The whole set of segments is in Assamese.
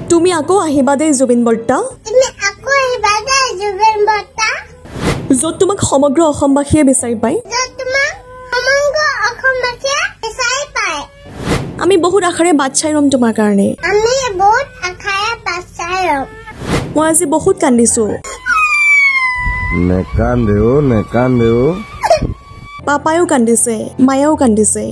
তুমি আকৌ আহিবা দেই জুবিন বৰ্তা য'ত তোমাক সমগ্ৰ অসমবাসীয়ে বিচাৰি পায় আমি বহুত আশাৰে বাট চাই ৰম তোমাৰ কাৰণে মই আজি বহুত কান্দিছো নেকান্দেও পাপায়ো কান্দিছে মায়াও কান্দিছে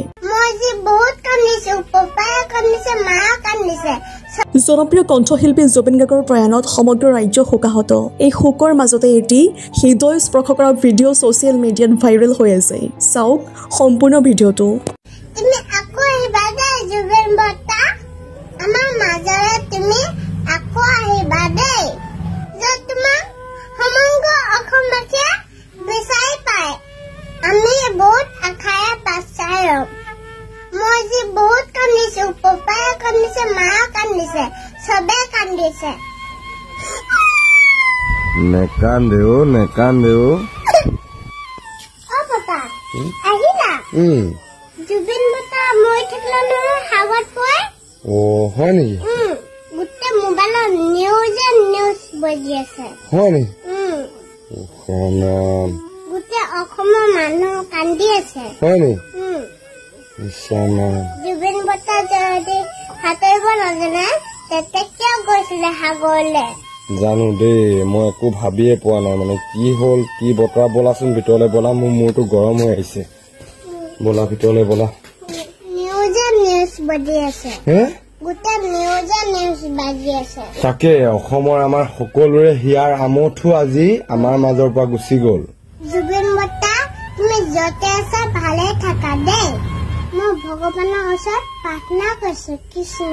জনপ্ৰিয় কণ্ঠশিল্পী জুবিন গাৰ্গৰ প্ৰয়াণত সমগ্ৰ ৰাজ্য শোকাহত এই শোকৰ মাজতে এটি হৃদয় স্পৰ্শ কৰা ভিডিঅ' ছ'চিয়েল মিডিয়াত ভাইৰেল হৈ আছে চাওক সম্পূৰ্ণ ভিডিঅ'টো নেকান্দেও জুবিন বৰ্তা মই থাকিলে নহয় হাৱাত পয় হয় নেকি গোটেই মোবাইলত নিউজ বজি আছে হয় নেকি গোটেই অসমৰ মানুহ কান্দি আছে হয় নেকি জুবিন বৰ্তা যদি সাঁতুৰিব নাজানে তেতিয়া কিয় গৈছিলে সাগৰলৈ জানো দেই মই একো ভাবিয়ে পোৱা নাই মানে কি হ'ল কি বতৰা বলাচোন ভিতৰলৈ বলা মোৰ মূৰটো গৰম হৈ আহিছে বলা ভিতৰলৈ বলা নিউজ বাজি আছে গোটেই নিউজ বাজি আছে তাকে অসমৰ আমাৰ সকলোৰে হিয়াৰ আমঠু আজি আমাৰ মাজৰ পৰা গুচি গ'ল জুবিন বৰ্তা তুমি যতে আছা ভালে থাকা দেই মই ভগৱানৰ ওচৰত প্ৰাৰ্থনা কৰিছো কৃষ্ণ